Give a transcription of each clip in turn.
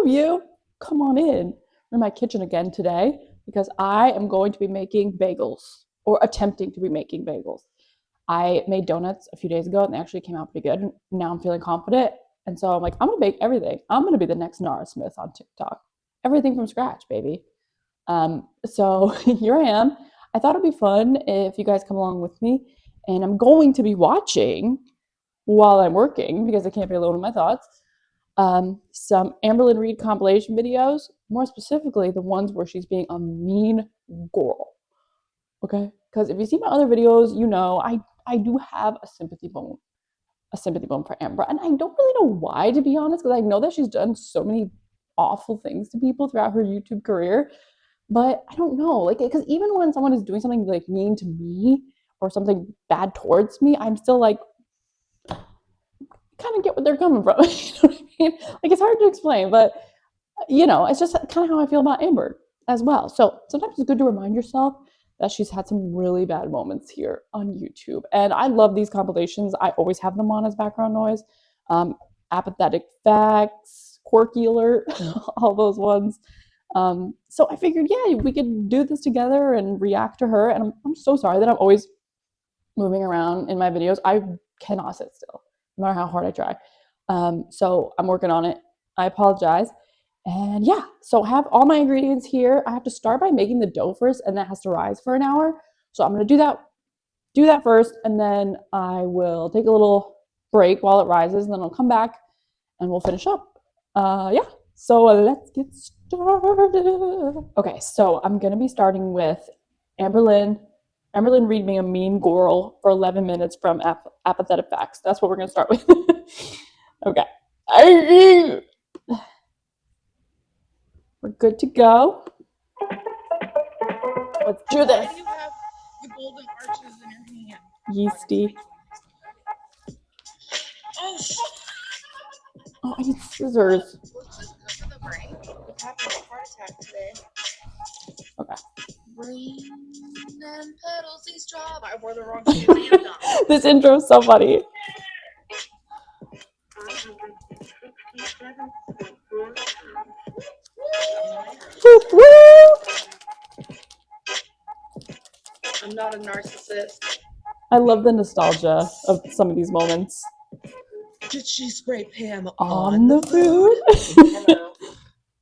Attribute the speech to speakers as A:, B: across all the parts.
A: you, come on in my kitchen again today because I am going to be making bagels, or attempting to be making bagels. I made donuts a few days ago and they actually came out pretty good. And now I'm feeling confident. And so I'm like, I'm going to bake everything. I'm going to be the next Nara Smith on TikTok. Everything from scratch, baby. So here I am. I thought it'd be fun if you guys come along with me. And I'm going to be watching while I'm working because I can't be alone in my thoughts. Some Amberlynn Reid compilation videos, more specifically the ones where she's being a mean girl. Okay? Because if you see my other videos, you know I do have a sympathy bone for Amber, and I don't really know why, to be honest, because I know that she's done so many awful things to people throughout her YouTube career, but I don't know, like, because even when someone is doing something like mean to me or something bad towards me, I'm still like, kind of get what they're coming from. You know what I mean? Like, it's hard to explain, but you know, it's just kind of how I feel about Amber as well. So sometimes it's good to remind yourself that she's had some really bad moments here on YouTube. And I love these compilations. I always have them on as background noise. Apathetic Facts, Quirky Alert, all those ones. So I figured, yeah, we could do this together and react to her. And I'm so sorry that I'm always moving around in my videos. I cannot sit still, no matter how hard I try. So I'm working on it. I apologize. And yeah, so I have all my ingredients here. I have to start by making the dough first, and that has to rise for an hour. So I'm going to do that first, and then I will take a little break while it rises, and then I'll come back and we'll finish up. Yeah, so let's get started. Okay, so I'm going to be starting with Amberlynn Reid being a mean girl for 11 minutes from Apathetic Facts. That's what we're going to start with. Okay. We're good to go. Let's do this.
B: Why do you have the golden arches in your hand?
A: Yeasty. Oh, I need scissors.
B: Let's just go for the brain. What's happening? A heart attack today.
A: Okay.
B: Rain and petals, these drop. I wore the wrong shoes.
A: This intro is so funny.
B: I'm not a narcissist.
A: I love the nostalgia of some of these moments.
B: Did she spray Pam
A: on the food?
C: Hello,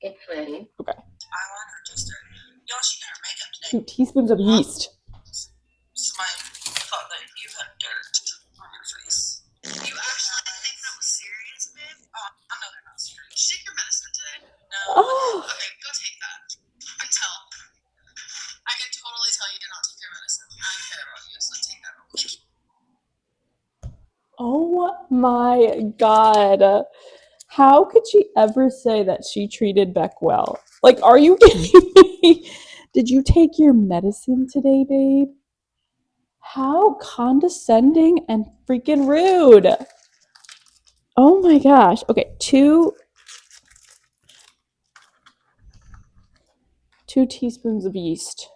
C: it's ready.
A: Okay.
B: I want her to start. Y'all, she got her makeup today.
A: 2 teaspoons of yeast.
B: Smile. Thought that you had dirt on your face. You actually think that was serious, babe? Oh, I know they're not serious. Did you take your medicine today? No.
A: Oh.
B: Okay, go take that. Until I can totally tell you to not take your medicine. I care about you, so take that.
A: Oh my God. How could she ever say that she treated Beck well? Like, are you kidding me? Did you take your medicine today, babe? How condescending and freaking rude. Oh my gosh. Okay, 2 teaspoons of yeast.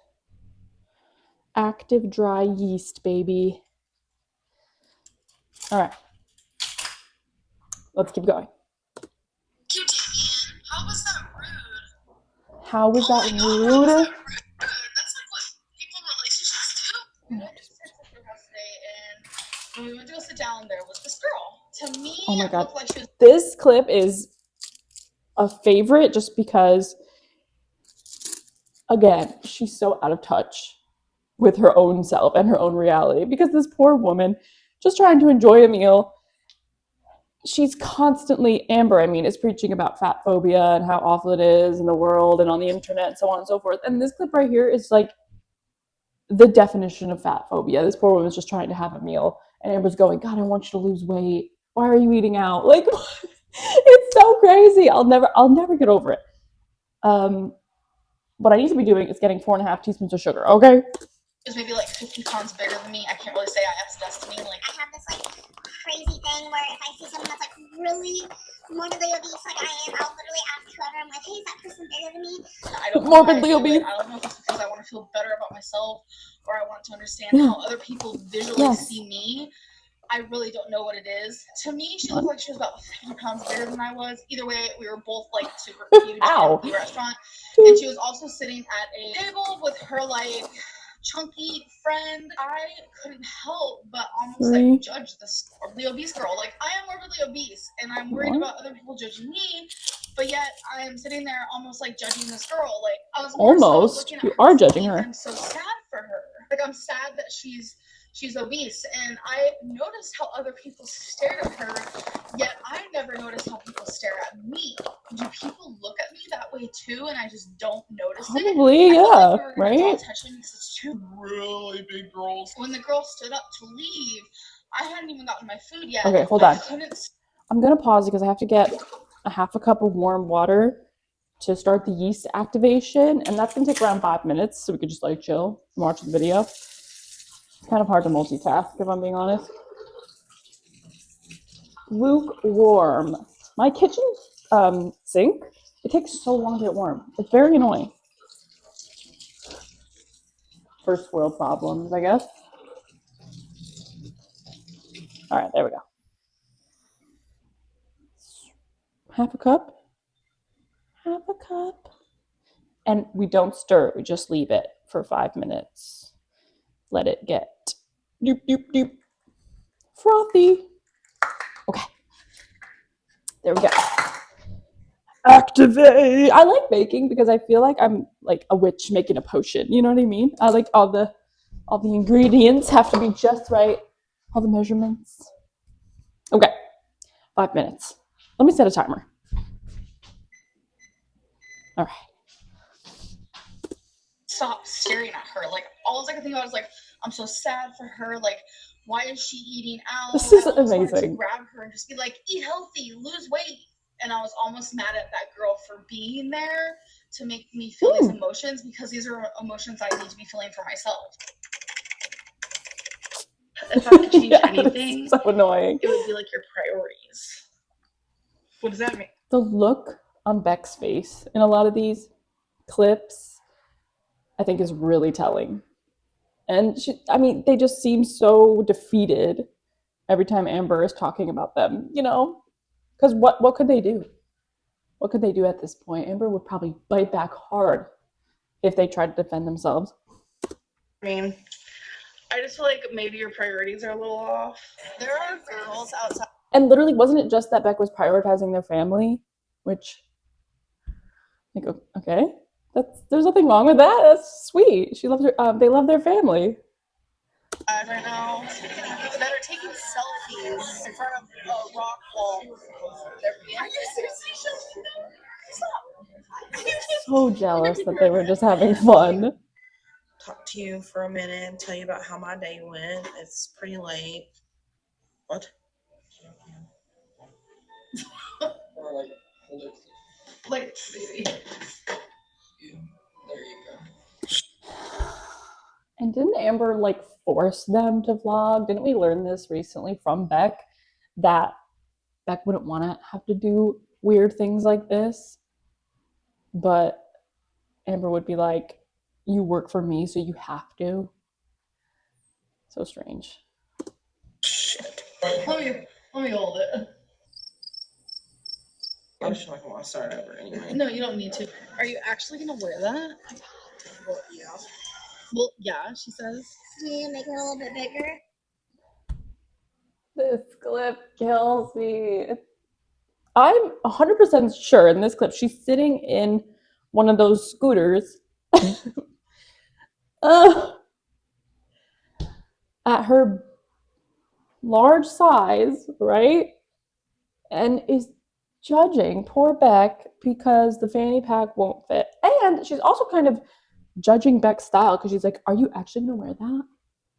A: Active dry yeast, baby. All right. Let's keep going.
B: You did, Ian. How was that rude?
A: How was that rude?
B: That's like what people in relationships do. We went to her house today, and when we went to go sit down, there was this girl. To me,
A: oh my God.
B: It looked like she was.
A: This clip is a favorite just because, again, she's so out of touch with her own self and her own reality, because this poor woman just trying to enjoy a meal, she's constantly, Amber, I mean, is preaching about fat phobia and how awful it is in the world and on the internet and so on and so forth. And this clip right here is like the definition of fat phobia. This poor woman's just trying to have a meal, and Amber's going, God, I want you to lose weight. Why are you eating out? Like, it's so crazy. I'll never get over it. What I need to be doing is getting 4.5 teaspoons of sugar, okay?
B: Is maybe like 50 pounds bigger than me. I can't really say I asked Destiny. Like,
D: I have this like crazy thing where if I see someone that's like really morbidly obese like I am, I'll literally ask whoever I'm with, hey, is that person bigger than me?
B: I don't know
A: Morbidly obese.
B: I don't know if it's because I want to feel better about myself or I want to understand how other people visually see me. I really don't know what it is. To me, she looked like she was about 50 pounds bigger than I was. Either way, we were both like super huge
A: Ow.
B: in the restaurant. And she was also sitting at a table with her like chunky friend. I couldn't help but almost like judge this morbidly obese girl. Like, I am morbidly obese and I'm worried about other people judging me, but yet I am sitting there almost like judging this girl. Like, I was more so looking at
A: you
B: her
A: are judging her.
B: I'm so sad for her. Like, I'm sad that she's obese, and I noticed how other people stared at her, yet I never noticed how people stare at me. Do people look at me that way too, and I just don't notice it?
A: Probably,
B: I feel
A: yeah,
B: like we were gonna draw
A: right?
B: attention because it's two really big girls. When the girl stood up to leave, I hadn't even gotten my food yet.
A: Okay, hold on. I'm gonna pause because I have to get a half a cup of warm water to start the yeast activation, and that's gonna take around 5 minutes, so we could just like chill and watch the video. It's kind of hard to multitask, if I'm being honest. Lukewarm. My kitchen sink, it takes so long to get warm. It's very annoying. First world problems, I guess. All right, there we go. Half a cup. Half a cup. And we don't stir it. We just leave it for 5 minutes. Let it get doop, doop, doop. Frothy. Okay. There we go. Activate. I like baking because I feel like I'm like a witch making a potion. You know what I mean? I like all the ingredients have to be just right. All the measurements. Okay. 5 minutes. Let me set a timer. All right.
B: Stop staring at her. Like, all I could think about was like, I'm so sad for her. Like, why is she eating out?
A: This is
B: I almost wanted
A: amazing.
B: to grab her and just be like, eat healthy, lose weight. And I was almost mad at that girl for being there to make me feel these emotions, because these are emotions I need to be feeling for myself. If I could change anything,
A: so annoying.
B: It would be like your priorities. What does that mean?
A: The look on Beck's face in a lot of these clips, I think, is really telling. And they just seem so defeated every time Amber is talking about them, you know? Because what could they do? What could they do at this point? Amber would probably bite back hard if they tried to defend themselves.
B: I mean, I just feel like maybe your priorities are a little off. There are girls outside.
A: And literally, wasn't it just that Beck was prioritizing their family? Which, like, okay, there's nothing wrong with that. That's sweet. She loves her. They love their family.
B: Right now, that are taking selfies in front of a rock wall.
A: So jealous that they were just having fun.
E: Talk to you for a minute and tell you about how my day went. It's pretty late. What?
B: Like,
A: and didn't Amber like force them to vlog? Didn't we learn this recently from Beck, that Beck wouldn't want to have to do weird things like this, but Amber would be like, you work for me, so you have to. So strange.
E: Shit.
B: let me hold it.
E: I just feel like I want to start over anyway.
B: No, you don't need to. Are you actually gonna wear that?
E: Well, yeah.
B: Well, yeah, she says.
D: Yeah, make it a little bit bigger.
A: This clip kills me. I'm 100% sure in this clip she's sitting in one of those scooters at her large size, right? And is judging poor Beck because the fanny pack won't fit. And she's also kind of judging Beck's style because she's like, are you actually gonna wear that?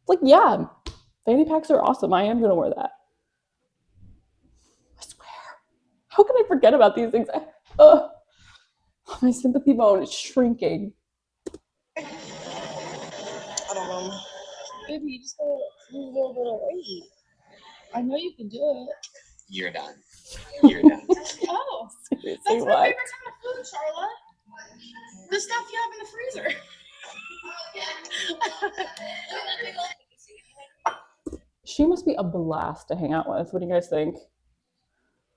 A: It's like, yeah, fanny packs are awesome. I am gonna wear that. I swear. How can I forget about these things? My sympathy bone is shrinking.
E: I don't know.
B: Baby, you just gotta lose a little bit of weight. I know you can do it.
F: You're done. You're done.
B: Oh,
A: Seriously,
B: that's my
A: what?
B: favorite kind of food, Charlotte. The stuff you have in the freezer.
A: She must be a blast to hang out with. What do you guys think?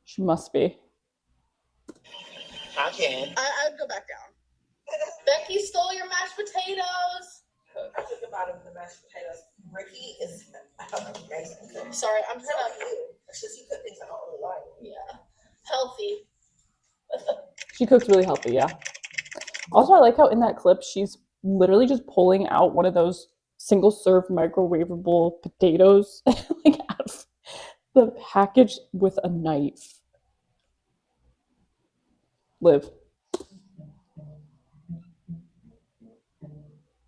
A: She must be.
F: I can.
B: I would go back down. Becky stole your mashed potatoes.
E: I took a bite of the mashed potatoes. Ricky is amazing.
B: Sorry, I'm
E: So
B: trying to.
E: cute. It's just you cook things I don't really like.
B: Yeah, healthy.
A: She cooks really healthy, yeah. Also, I like how in that clip she's literally just pulling out one of those single serve microwavable potatoes like out of the package with a knife. Liv.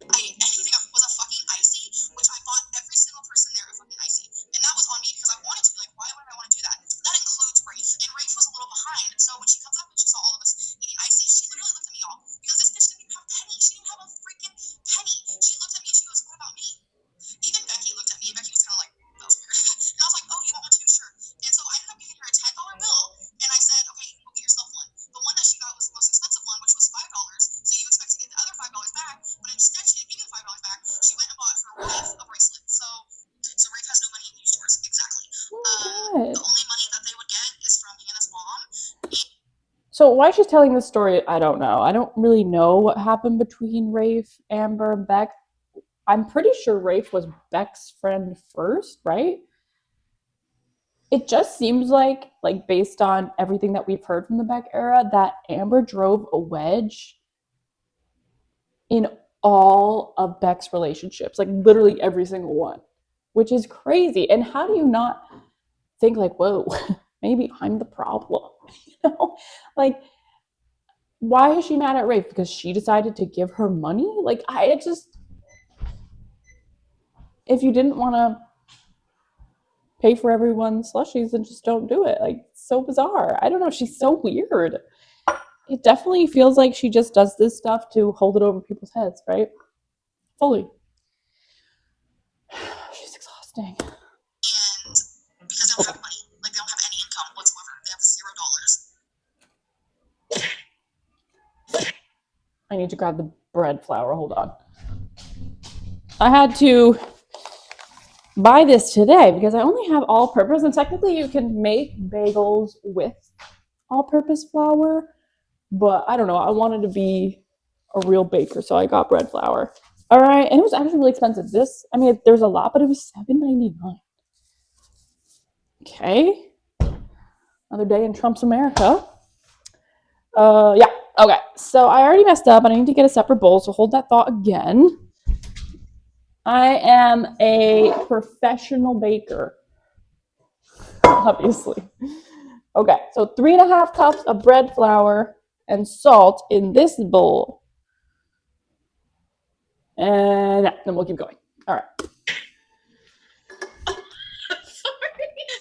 B: Anything was a fucking icy, which I bought every single person there a fucking icy. And that was on me because I wanted to. Like, why would I want to do that? That includes Rafe. And Rafe was a little behind. So when she comes up and she saw all of us eating icy, she literally looked at me, y'all. Because this bitch didn't even have a penny. She didn't have a freaking penny. She looked at me and she goes, what about me? Even Becky looked at me and Becky was kind of like, that was weird. And I was like, oh, you want one too? Sure. And so I ended up giving her a $10 bill. And I said, okay, go get yourself one. The one that she got was the most expensive one, which was $5. So you expect to get the other $5 back. But instead, she didn't give me the $5 back. She went and bought her wife a bracelet. So Rafe has no money and used yours. Exactly. The only money that they would get is from Hannah's mom.
A: So why she's telling this story, I don't know. I don't really know what happened between Rafe, Amber, and Beck. I'm pretty sure Rafe was Beck's friend first, right? It just seems like based on everything that we've heard from the Beck era, that Amber drove a wedge in all of Beck's relationships, like literally every single one, which is crazy. And how do you not think like, whoa, maybe I'm the problem? You know, like, why is she mad at Rafe? Because she decided to give her money? Like, if you didn't want to pay for everyone's slushies, then just don't do it. Like, it's so bizarre. I don't know. She's so weird. It definitely feels like she just does this stuff to hold it over people's heads, right? Fully. She's exhausting.
B: And because they don't have money, like they don't have any income whatsoever. They have $0.
A: I need to grab the bread flour. Hold on. I had to buy this today because I only have all-purpose, and technically you can make bagels with all-purpose flour, but I don't know. I wanted to be a real baker, so I got bread flour. All right, and it was actually really expensive. There's a lot, but it was $7.99. Okay. Another day in Trump's America. Yeah. Okay. So I already messed up, and I need to get a separate bowl. So hold that thought again. I am a professional baker, obviously. Okay. So 3.5 cups of bread flour and salt in this bowl, and yeah, then we'll keep going. All right.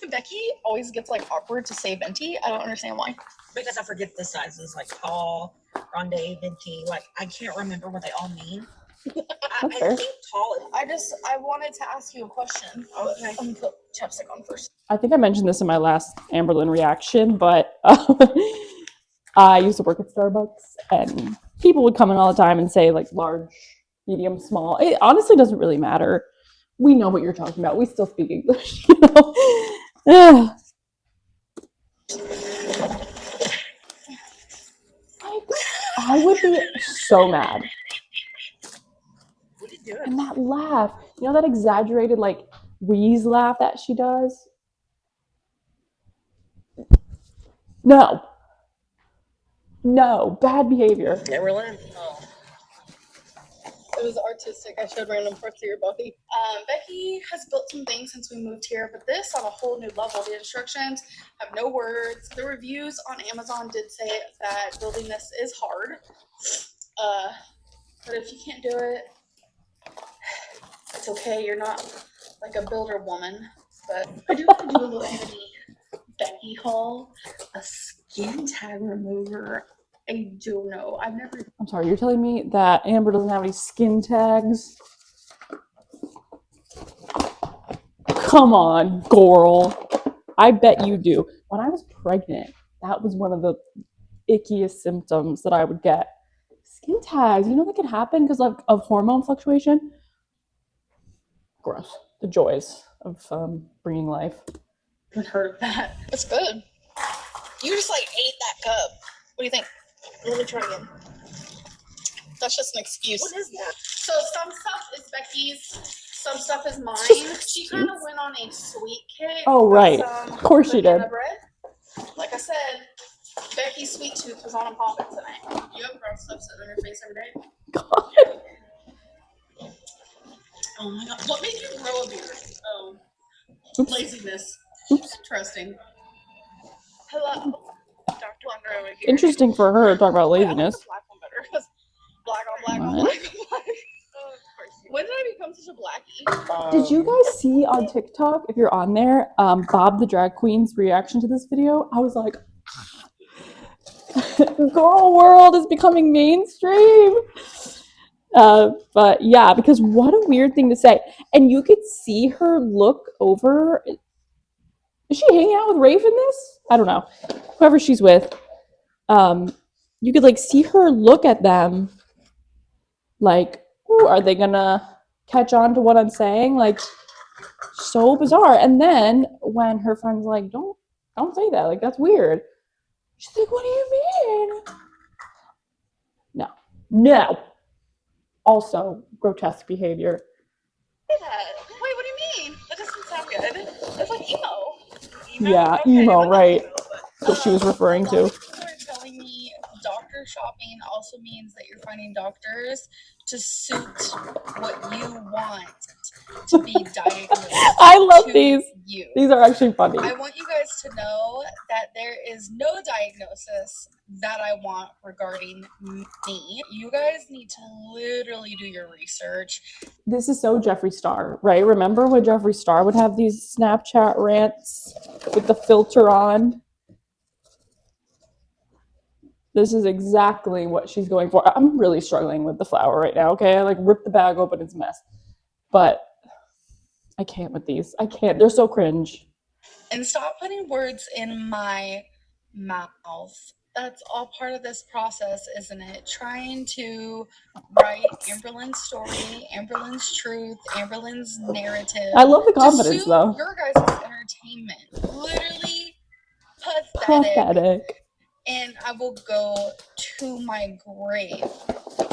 B: Becky always gets like awkward to say venti. I don't understand why.
E: Because I forget the sizes like tall, grande, venti. Like I can't remember what they all mean. I think tall is.
B: I wanted to ask you a question.
E: Okay.
B: Let me put chapstick on first.
A: I think I mentioned this in my last Amberlynn reaction, but I used to work at Starbucks, and people would come in all the time and say like large, medium, small. It honestly doesn't really matter. We know what you're talking about. We still speak English, you know. I would be so mad.
E: What are you doing?
A: And that laugh, you know, that exaggerated like wheeze laugh that she does. No, bad behavior.
E: Never learn.
B: Oh. It was artistic. I showed random parts of your body. Becky has built some things since we moved here, but this on a whole new level. The instructions have no words. The reviews on Amazon did say that building this is hard. But if you can't do it, it's okay. You're not like a builder woman. But I do want to do a little mini Becky haul. A skin tag remover. I don't know.
A: I'm sorry, you're telling me that Amber doesn't have any skin tags? Come on, girl. I bet you do. When I was pregnant, that was one of the ickiest symptoms that I would get. Skin tags, you know that can happen because of hormone fluctuation? Gross. The joys of bringing life.
B: I haven't heard of that. It's good. You just like ate that cup. What do you think? Let me try again. That's just an excuse.
E: What is that?
B: So some stuff is Becky's, some stuff is mine.
A: just
B: She kind of went on a sweet kick.
A: Oh,
B: with
A: right.
B: some
A: Of course she
B: banana
A: did.
B: bread. Like I said, Becky's sweet tooth was on and popping tonight. You have gross stuff sitting on your face every day?
A: God.
B: Oh my god. What made you grow a beard? Oh.
A: Oops.
B: Laziness.
A: Oops.
B: Interesting. Hello. Dr. Wonder over here.
A: Interesting for her to talk about
B: Wait, I like
A: laziness.
B: the black one better because black on black on
A: What?
B: black on black. Oh, of course. When did I become such a blackie?
A: Did you guys see on TikTok, if you're on there, Bob the drag queen's reaction to this video? I was like, girl world is becoming mainstream. But yeah, because what a weird thing to say. And you could see her look over. Is she hanging out with Rafe in this? I don't know. Whoever she's with. You could like see her look at them like, ooh, are they gonna catch on to what I'm saying? Like, so bizarre. And then when her friend's like, don't say that, like that's weird. She's like, what do you mean? No. Also grotesque behavior.
B: Wait, what do you mean? That doesn't sound good. That's like emo.
A: Yeah,
B: Okay,
A: emo,
B: but not
A: right.
B: emo, but-
A: What she was referring
B: a
A: to.
B: lot of people are telling me doctor shopping also means that you're finding doctors to suit what you want to be diagnosed.
A: I love
B: to
A: these.
B: You.
A: These are actually funny.
B: I want you guys to know that there is no diagnosis that I want regarding me. You guys need to literally do your research.
A: This is so Jeffree Star, right? Remember when Jeffree Star would have these Snapchat rants with the filter on? This is exactly what she's going for. I'm really struggling with the flour right now, okay? I like ripped the bag open, it's a mess. But I can't with these. I can't. They're so cringe.
B: And stop putting words in my mouth. That's all part of this process, isn't it? Trying to write Amberlynn's story, Amberlynn's truth, Amberlynn's narrative.
A: I love the confidence,
B: to suit
A: though.
B: your guys' entertainment. Literally pathetic.
A: Pathetic.
B: And I will go to my grave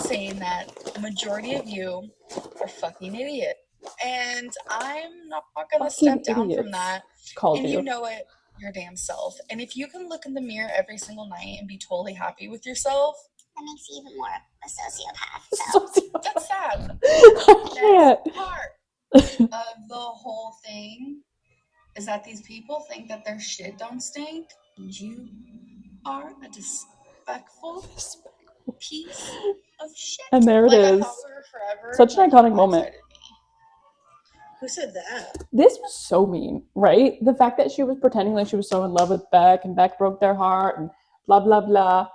B: saying that the majority of you are fucking idiots. And I'm not gonna
A: Fucking
B: step down from
A: idiots.
B: that.
A: Called
B: And
A: you.
B: you know it your damn self. And if you can look in the mirror every single night and be totally happy with yourself,
D: That makes you even more a sociopath. So.
B: that's sad.
A: I can't.
B: Next part of the whole thing is that these people think that their shit don't stink. You are a disrespectful piece of shit.
A: And there it
B: like,
A: is.
B: I thought we were forever.
A: Such an
B: like,
A: iconic
B: you
A: moment.
B: blindsided me.
E: Who said that?
A: This was so mean, right? The fact that she was pretending like she was so in love with Beck and Beck broke their heart and blah, blah, blah.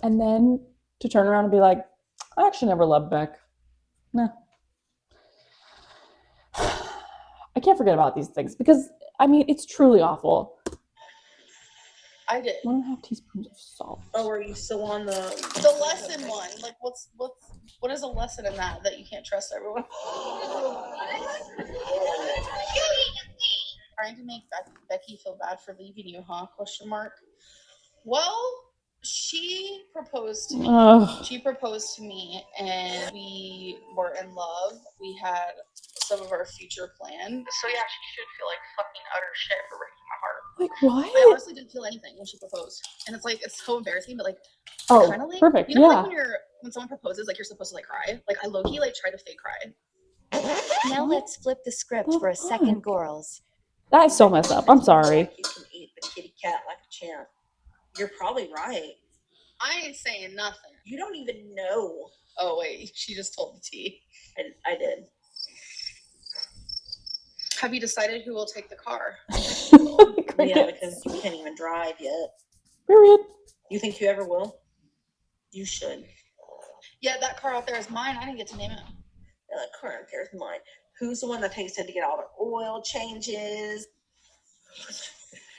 A: And then to turn around and be like, I actually never loved Beck. Nah. I can't forget about these things because, I mean, it's truly awful.
B: I did.
A: 1.5 teaspoons of salt.
E: Oh, are you still on the
B: lesson one? Like, what is a lesson in that you can't trust everyone? Trying to make Becky feel bad for leaving you, huh? Question mark. Well, she proposed to me.
A: Ugh.
B: She proposed to me, and we were in love. We had some of our future planned. So yeah, she should feel like fucking utter shit for breaking my heart.
A: Like,
B: I
A: what?
B: honestly didn't feel anything when she proposed, and it's like it's so embarrassing. But like,
A: Oh,
B: kind of like
A: perfect.
B: you know,
A: Yeah.
B: like when someone proposes, like you're supposed to like cry. Like I low-key like tried to fake cry.
G: Now let's flip the script for a second, girls.
A: That is so messed up. I'm sorry.
E: You can eat the kitty cat like a champ. You're probably right.
B: I ain't saying nothing.
E: You don't even know.
B: Oh wait, she just told the tea.
E: I did.
B: Have you decided who will take the car?
E: Yeah, because you can't even drive yet.
A: Period.
E: You think you ever will? You should.
B: Yeah, that car out there is mine. I didn't get to name it.
E: Yeah, that car out there is mine. Who's the one that takes it to get all the oil changes?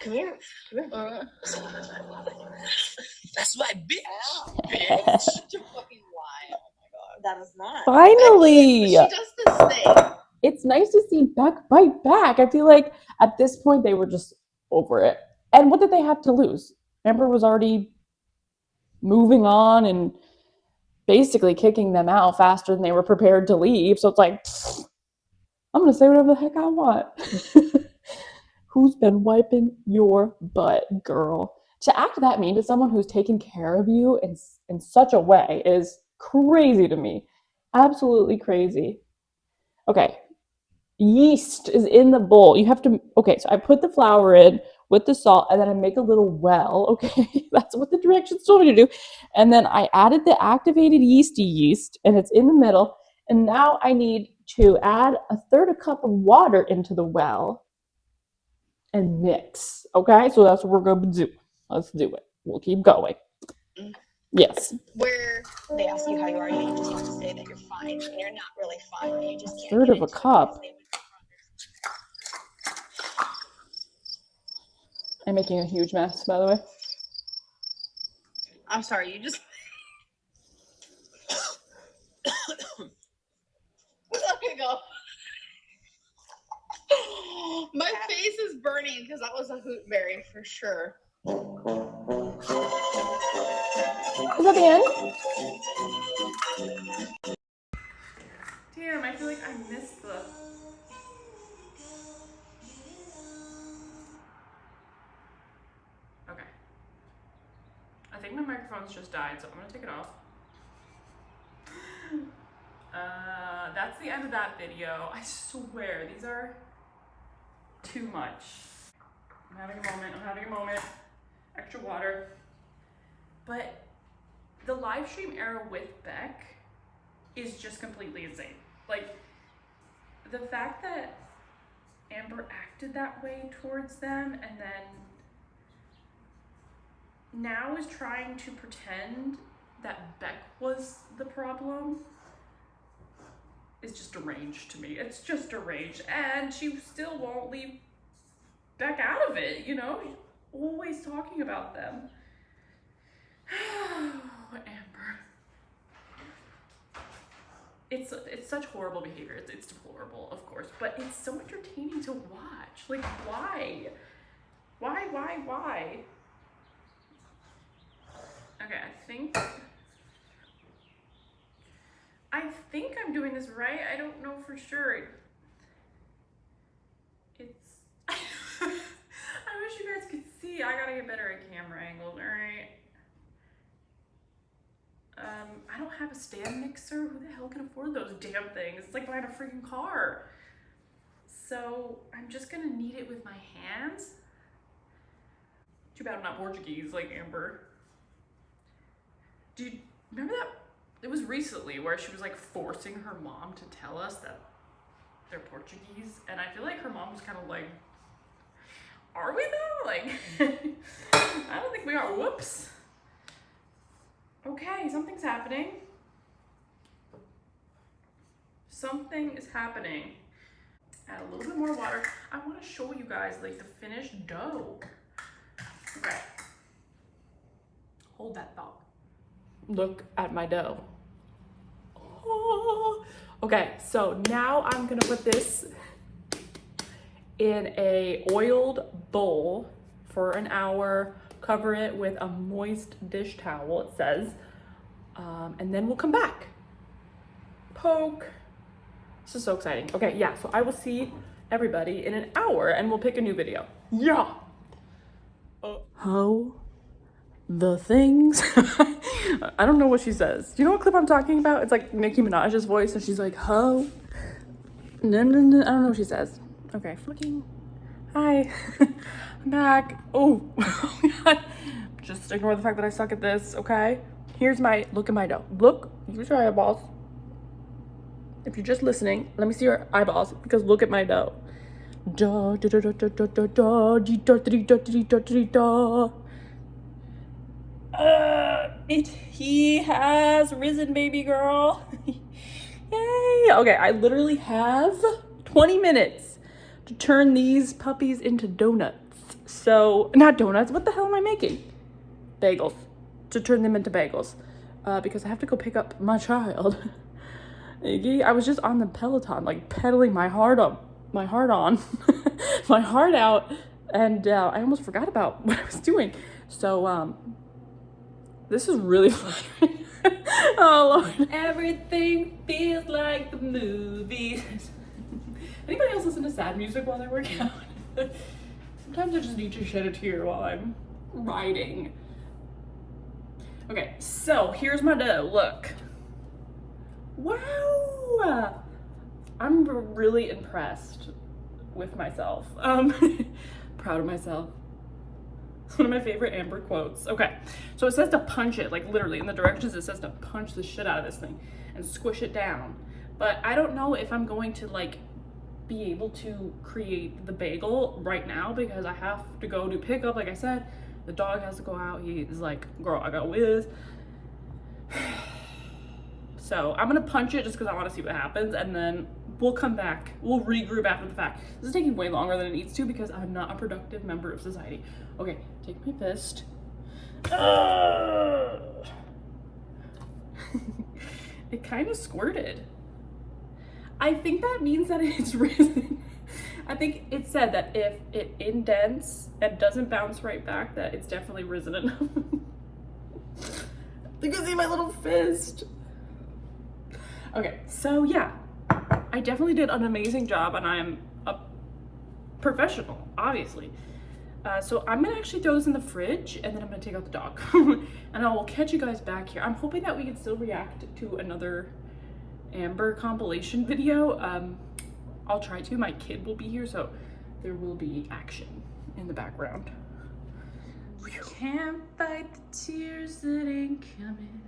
E: Come here.
F: That's my bitch.
B: Such a fucking lie. Oh my god.
E: That is not.
A: Finally.
B: She does this thing
A: it's nice to see Beck bite back. I feel like at this point they were just over it. And what did they have to lose? Amber was already moving on and basically kicking them out faster than they were prepared to leave. So it's like, I'm going to say whatever the heck I want. Who's been wiping your butt, girl? To act that mean to someone who's taken care of you in such a way is crazy to me. Absolutely crazy. Okay. Yeast is in the bowl. You have to, okay, so I put the flour in with the salt and then I make a little well, okay? That's what the directions told me to do. And then I added the activated yeast and it's in the middle. And now I need to add a third cup of water into the well and mix, okay? So that's what we're going to do. Let's do it. We'll keep going. Yes.
E: Where they ask you how you are, you just have to say that you're fine, and you're not really fine, and you just can't
A: Third
E: get
A: of a
E: into it
A: cup.
E: because they-
A: I'm making a huge mess, by the way.
B: I'm sorry, you just. Okay, go. My face is burning because that was a hootberry for sure.
A: Is that the end?
H: Damn, I feel like I missed the... Okay. I think my microphone's just died, so I'm gonna take it off. That's the end of that video. I swear, these are too much. I'm having a moment. Extra water. But the live stream era with Beck is just completely insane. Like, the fact that Amber acted that way towards them and then now is trying to pretend that Beck was the problem is just deranged to me. It's just deranged. And she still won't leave Beck out of it, you know? She's always talking about them. Amber. It's such horrible behavior. It's deplorable, of course, but it's so entertaining to watch. Like, why? Why? Okay, I think I'm doing this right. I don't know for sure. It's I wish you guys could see. I gotta get better at camera angles, alright? I don't have a stand mixer. Who the hell can afford those damn things? It's like buying a freaking car. So I'm just gonna knead it with my hands. Too bad I'm not Portuguese like Amber. Do you remember that? It was recently where she was like forcing her mom to tell us that they're Portuguese. And I feel like her mom was kind of like, are we though? Like, I don't think we are. Whoops. Okay, something's happening. Something is happening. Add a little bit more water. I want to show you guys like the finished dough. Okay. Hold that thought. Look at my dough. Oh. Okay, so now I'm gonna put this in a oiled bowl for an hour. Cover it with a moist dish towel, it says, and then we'll come back. Poke. This is so exciting. Okay, yeah, so I will see everybody in an hour and we'll pick a new video. Yeah. How the things. I don't know what she says. Do you know what clip I'm talking about? It's like Nicki Minaj's voice and she's like, ho. No, no, no. I don't know what she says. Okay, fucking. Hi. I'm back. Oh, oh my God. Just ignore the fact that I suck at this, okay? Look at my dough. Look, use your eyeballs. If you're just listening, let me see your eyeballs because look at my dough. Da da da da da da da da da da da da da. He has risen, baby girl. Yay. Okay, I literally have 20 minutes to turn these puppies into donuts. So, not donuts, what the hell am I making? Bagels. To turn them into bagels. Because I have to go pick up my child I was just on the Peloton, like pedaling my heart on, my heart out, and I almost forgot about what I was doing. So this is really flattering. Oh Lord, everything feels like the movies. Anybody else listen to sad music while they work out? Sometimes I just need to shed a tear while I'm riding. Okay, so here's my dough. Look. Wow! I'm really impressed with myself. Proud of myself. It's one of my favorite Amber quotes. Okay, so it says to punch it, like literally in the directions it says to punch the shit out of this thing and squish it down. But I don't know if I'm going to like be able to create the bagel right now because I have to go do pickup. Like I said, the dog has to go out. He is like, girl, I got whiz. So I'm gonna punch it just because I want to see what happens, and then we'll come back. We'll regroup after the fact. This is taking way longer than it needs to because I'm not a productive member of society. Okay, take my fist. It kind of squirted. I think that means that it's risen. I think it said that if it indents and doesn't bounce right back, that it's definitely risen enough. You can see my little fist. Okay, so yeah, I definitely did an amazing job, and I'm a professional, obviously. So I'm gonna actually throw this in the fridge, and then I'm gonna take out the dog. And I will catch you guys back here. I'm hoping that we can still react to another Amber compilation video. I'll try to. My kid will be here, so there will be action in the background. Can't fight the tears that ain't coming,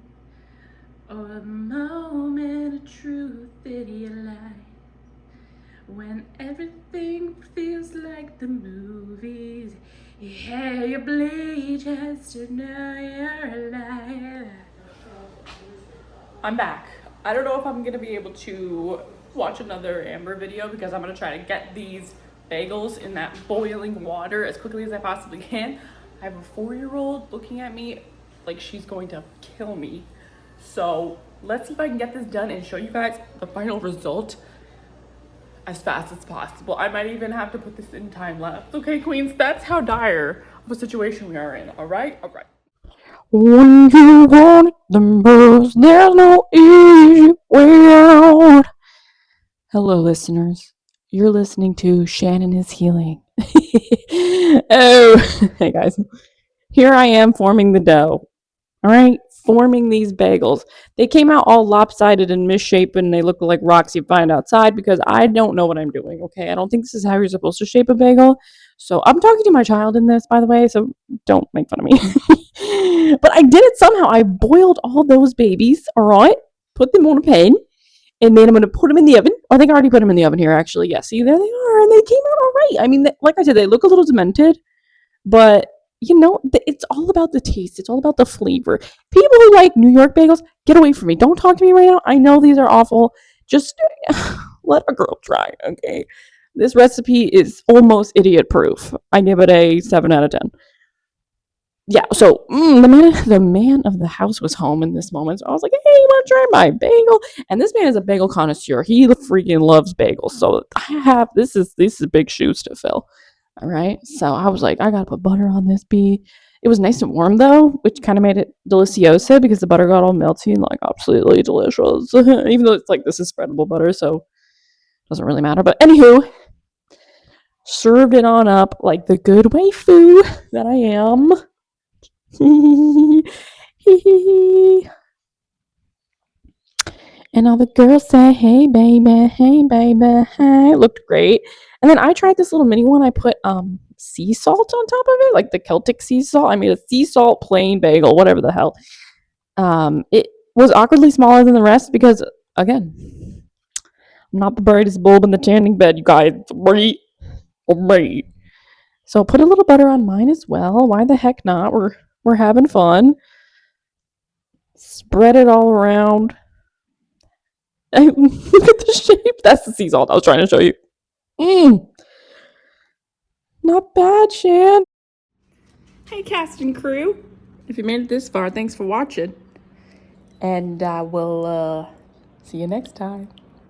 H: or a moment of truth in your life, when everything feels like the movies. Yeah, you bleed just to know you're alive. I'm back. I don't know if I'm gonna be able to watch another Amber video because I'm gonna try to get these bagels in that boiling water as quickly as I possibly can. I have a 4-year-old looking at me like she's going to kill me. So let's see if I can get this done and show you guys the final result as fast as possible. I might even have to put this in time lapse. Okay, queens, that's how dire of a situation we are in. All right? All right. When you want it the most, there's no easy way out. Hello, listeners. You're listening to Shannon is Healing. Oh, hey guys. Here I am forming the dough. All right, forming these bagels. They came out all lopsided and misshapen. They look like rocks you find outside because I don't know what I'm doing, okay? I don't think this is how you're supposed to shape a bagel. So I'm talking to my child in this, by the way, so don't make fun of me. But I did it somehow. I boiled all those babies, all right? Put them on a pan, and then I'm going to put them in the oven. I think I already put them in the oven here, actually. Yeah, see, there they are, and they came out all right. I mean, like I said, they look a little demented, but you know, it's all about the taste. It's all about the flavor. People who like New York bagels, get away from me. Don't talk to me right now. I know these are awful. Just let a girl try, okay? This recipe is almost idiot proof. I give it a 7 out of 10. Yeah, so the man of the house was home in this moment. So I was like, hey, you want to try my bagel? And this man is a bagel connoisseur. He freaking loves bagels. So this is big shoes to fill. All right, so I was like, I gotta put butter on this bee. It was nice and warm though, which kind of made it delicioso because the butter got all melty and like absolutely delicious. Even though it's like this is spreadable butter, so it doesn't really matter. But anywho, served it on up like the good waifu that I am. And all the girls say, hey baby, hey baby, hey. It looked great. And then I tried this little mini one. I put sea salt on top of it, like the Celtic sea salt. I made a sea salt plain bagel, whatever the hell. It was awkwardly smaller than the rest because, again, I'm not the brightest bulb in the tanning bed, you guys. Right. So put a little butter on mine as well. Why the heck not? We're having fun. Spread it all around. Look at the shape. That's the sea salt I was trying to show you. Not bad, Shan. Hey, cast and crew. If you made it this far, thanks for watching. And we'll See you next time.